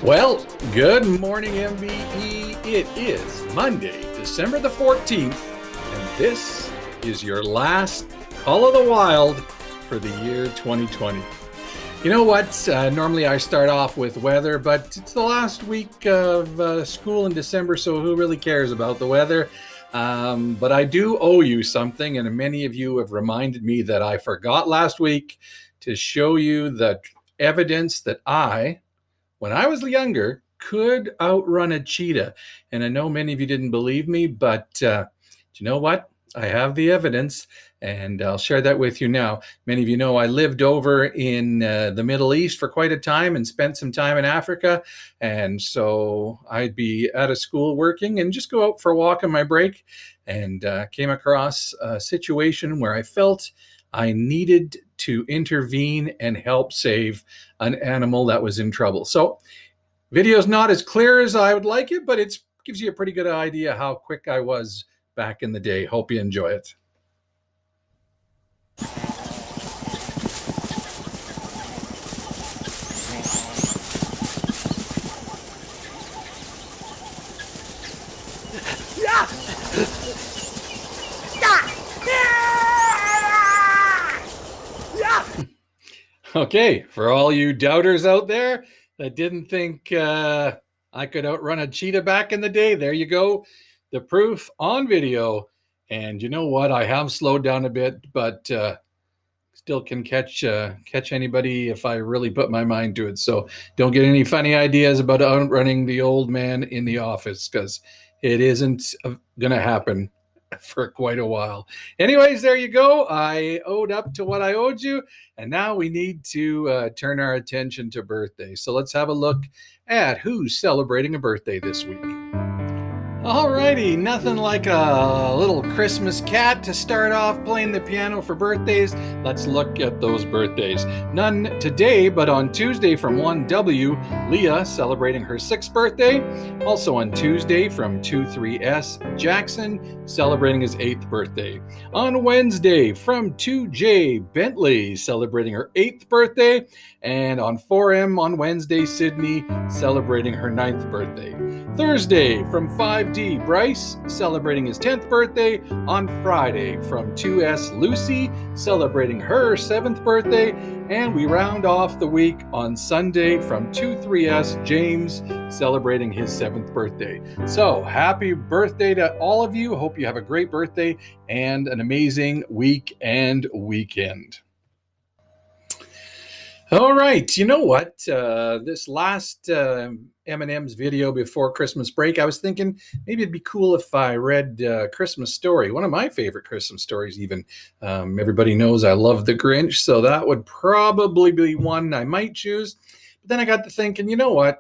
Well, good morning, MBE. It is Monday, December the 14th, and this is your last Call of the Wild for the year 2020. You know what? Normally I start off with weather, but it's the last week of school in December, so who really cares about the weather? But I do owe you something, and many of you have reminded me that I forgot last week to show you the evidence that when I was younger, could outrun a cheetah. And I know many of you didn't believe me, but do you know what? I have the evidence, and I'll share that with you now. Many of you know I lived over in the Middle East for quite a time and spent some time in Africa. And so I'd be out of school working and just go out for a walk on my break, and came across a situation where I felt I needed to intervene and help save an animal that was in trouble. So video's not as clear as I would like it, but it gives you a pretty good idea how quick I was back in the day. Hope you enjoy it. Okay, for all you doubters out there that didn't think I could outrun a cheetah back in the day, there you go. The proof on video. And you know what? I have slowed down a bit, but still can catch anybody if I really put my mind to it. So don't get any funny ideas about outrunning the old man in the office, because it isn't going to happen for quite a while. Anyways, there you go. I owed up to what I owed you, and now we need to turn our attention to birthdays. So let's have a look at who's celebrating a birthday this week. Alrighty, nothing like a little Christmas cat to start off playing the piano for birthdays. Let's look at those birthdays. None today, but on Tuesday from 1W, Leah celebrating her 6th birthday. Also on Tuesday from 23S, Jackson celebrating his 8th birthday. On Wednesday from 2J, Bentley celebrating her 8th birthday. And on 4M on Wednesday, Sydney celebrating her 9th birthday. Thursday from 5D, Bryce celebrating his 10th birthday. On Friday from 2S, Lucy celebrating her 7th birthday. And we round off the week on Sunday from 23S, James celebrating his 7th birthday. So happy birthday to all of you. Hope you have a great birthday and an amazing week and weekend. All right, you know what? This last M&Ms video before Christmas break, I was thinking maybe it'd be cool if I read a Christmas story, one of my favorite Christmas stories even. Everybody knows I love The Grinch, so that would probably be one I might choose. But then I got to thinking, you know what?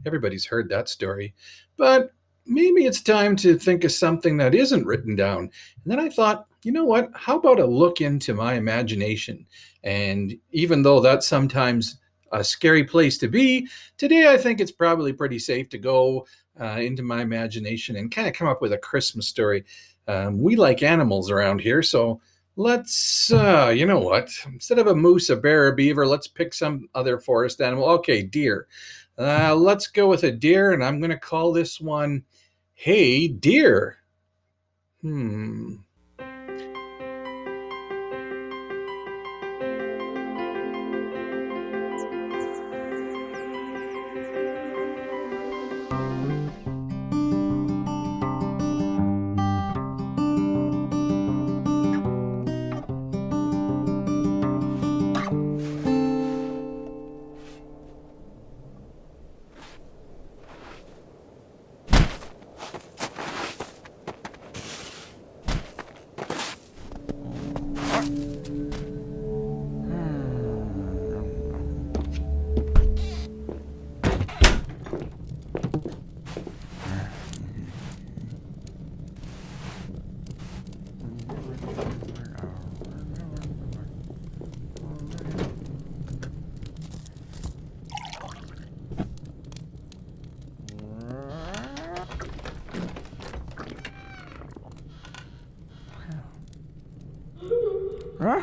Everybody's heard that story, but maybe it's time to think of something that isn't written down. And then I thought, you know what? How about a look into my imagination? And even though that's sometimes a scary place to be, today I think it's probably pretty safe to go into my imagination and kind of come up with a Christmas story. We like animals around here, so let's, you know what? Instead of a moose, a bear, a beaver, let's pick some other forest animal. Okay, deer. Let's go with a deer, and I'm going to call this one, Hey Deer. Huh?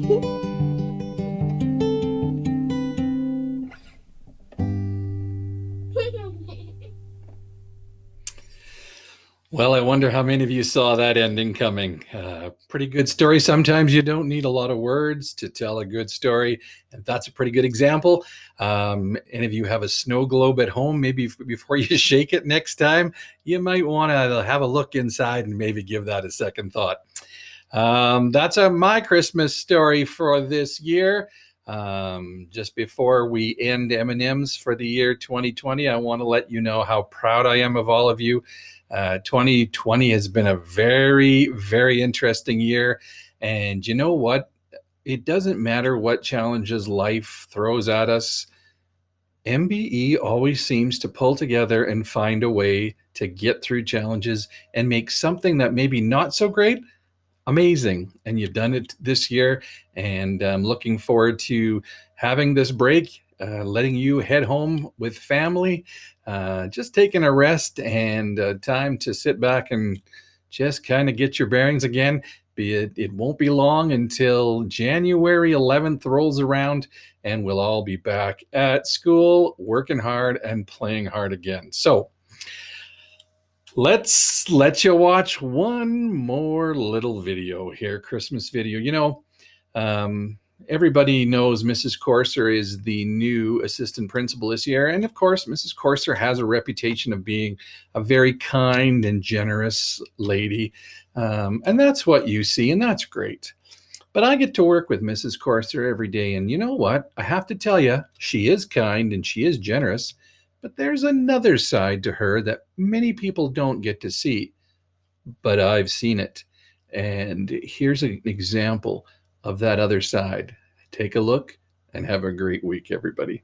Well, I wonder how many of you saw that ending coming. Pretty good story. Sometimes you don't need a lot of words to tell a good story, and that's a pretty good example. Any of you have a snow globe at home? Maybe before you shake it next time, you might want to have a look inside and maybe give that a second thought. That's my Christmas story for this year. Just before we end M&Ms for the year 2020, I want to let you know how proud I am of all of you. 2020 has been a very, very interesting year. And you know what? It doesn't matter what challenges life throws at us. MBE always seems to pull together and find a way to get through challenges and make something that maybe not so great amazing. And you've done it this year, and I'm looking forward to having this break, letting you head home with family, just taking a rest and time to sit back and just kind of get your bearings again. It won't be long until January 11th rolls around, and we'll all be back at school, working hard and playing hard again. So let's let you watch one more little video here, Christmas video. You know, everybody knows Mrs. Courser is the new assistant principal this year. And of course, Mrs. Courser has a reputation of being a very kind and generous lady. And that's what you see, and that's great. But I get to work with Mrs. Courser every day. And you know what? I have to tell you, she is kind and she is generous. But there's another side to her that many people don't get to see. But I've seen it. And here's an example of that other side. Take a look and have a great week, everybody.